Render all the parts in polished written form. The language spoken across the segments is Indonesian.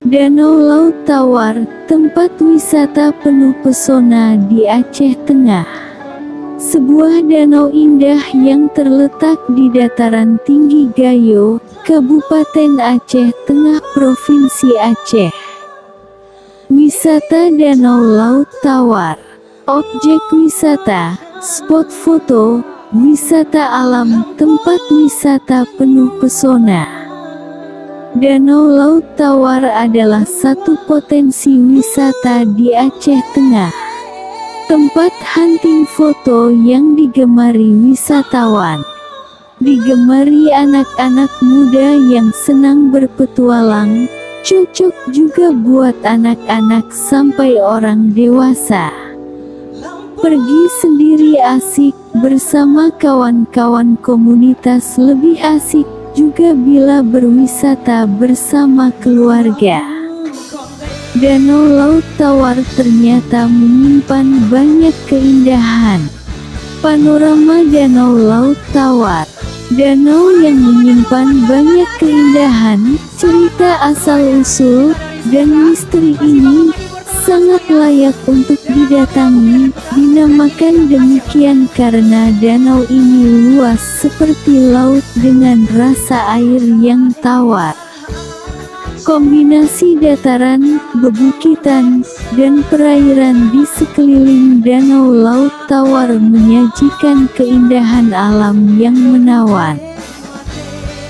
Danau Laut Tawar, tempat wisata penuh pesona di Aceh Tengah. Sebuah danau indah yang terletak di dataran tinggi Gayo, Kabupaten Aceh Tengah, Provinsi Aceh. Wisata Danau Laut Tawar. Objek wisata, spot foto, wisata alam, tempat wisata penuh pesona. Danau Laut Tawar adalah satu potensi wisata di Aceh Tengah. Tempat hunting foto yang digemari wisatawan. Digemari anak-anak muda yang senang berpetualang, cocok juga buat anak-anak sampai orang dewasa. Pergi sendiri asik, bersama kawan-kawan komunitas lebih asik juga bila berwisata bersama keluarga. Danau Laut Tawar ternyata menyimpan banyak keindahan. Panorama Danau Laut Tawar. Danau yang menyimpan banyak keindahan, cerita asal-usul, dan misteri ini sangat layak untuk didatangi. Dinamakan demikian karena danau ini luas seperti laut dengan rasa air yang tawar. Kombinasi dataran, bebukitan, dan perairan di sekeliling Danau Laut Tawar menyajikan keindahan alam yang menawan.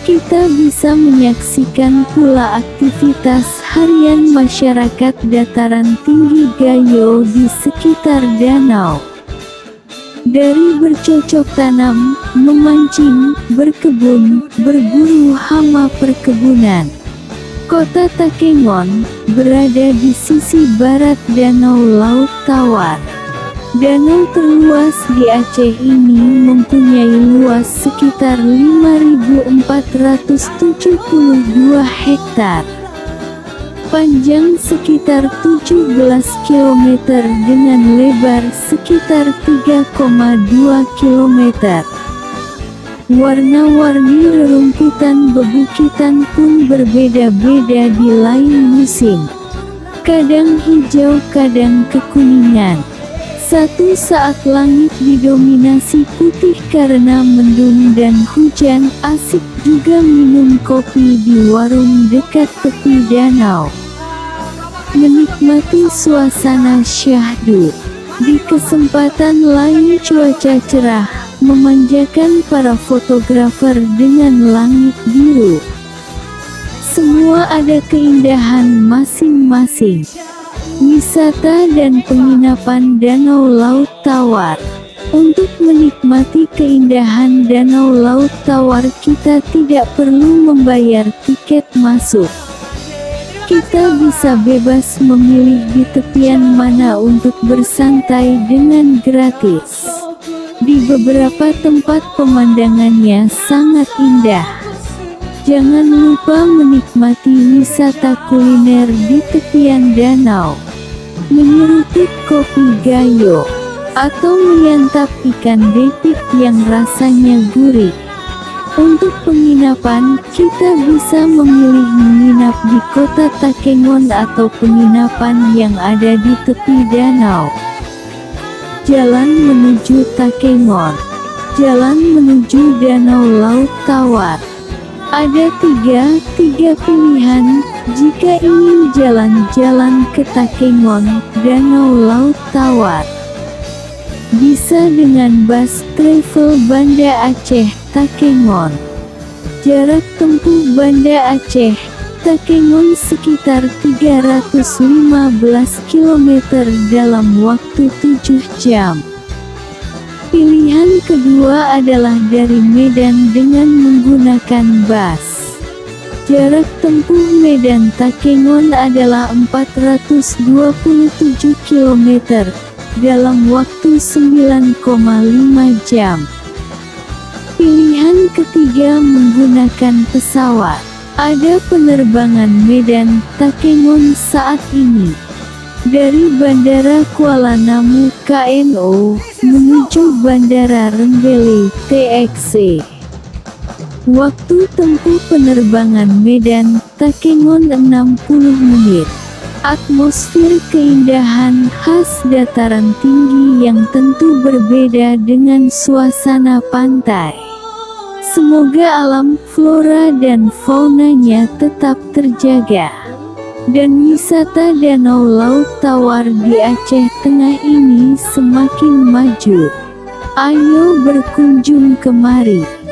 Kita bisa menyaksikan pula aktivitas harian masyarakat dataran tinggi Gayo di sekitar danau. Dari bercocok tanam, memancing, berkebun, berburu hama perkebunan. Kota Takengon berada di sisi barat Danau Laut Tawar. Danau terluas di Aceh ini mempunyai luas sekitar 5.472 hektar. Panjang sekitar 17 km dengan lebar sekitar 3,2 km. Warna-warni rerumputan bebukitan pun berbeda-beda di lain musim. Kadang hijau, kadang kekuningan. Satu saat langit didominasi putih karena mendung dan hujan. Asik juga minum kopi di warung dekat tepi danau. Menikmati suasana syahdu. Di kesempatan lain cuaca cerah, memanjakan para fotografer dengan langit biru. Semua ada keindahan masing-masing. Wisata dan penginapan Danau Laut Tawar. Untuk menikmati keindahan Danau Laut Tawar kita tidak perlu membayar tiket masuk. Kita bisa bebas memilih di tepian mana untuk bersantai dengan gratis. Di beberapa tempat pemandangannya sangat indah. Jangan lupa menikmati wisata kuliner di tepian danau. Menyeruput kopi Gayo, atau menyantap ikan depik yang rasanya gurih. Untuk penginapan, kita bisa memilih menginap di kota Takengon atau penginapan yang ada di tepi danau. Jalan menuju Takengon. Jalan menuju Danau Laut Tawar. Ada tiga pilihan jika ingin jalan-jalan ke Takengon, Danau Laut Tawar. Bisa dengan bus travel Banda Aceh Takengon. Jarak tempuh Banda Aceh Takengon sekitar 315 km dalam waktu 7 jam. Pilihan kedua adalah dari Medan dengan menggunakan bus. Jarak tempuh Medan Takengon adalah 427 km dalam waktu 9,5 jam. Pilihan ketiga menggunakan pesawat. Ada penerbangan Medan Takengon saat ini dari Bandara Kuala Namu KNO menuju Bandara Rembele TXC. Waktu tempuh penerbangan Medan Takengon 60 menit. Atmosfer keindahan khas dataran tinggi yang tentu berbeda dengan suasana pantai. Semoga alam, flora dan faunanya tetap terjaga. Dan wisata Danau Laut Tawar di Aceh Tengah ini semakin maju. Ayo berkunjung kemari.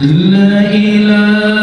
La ilaha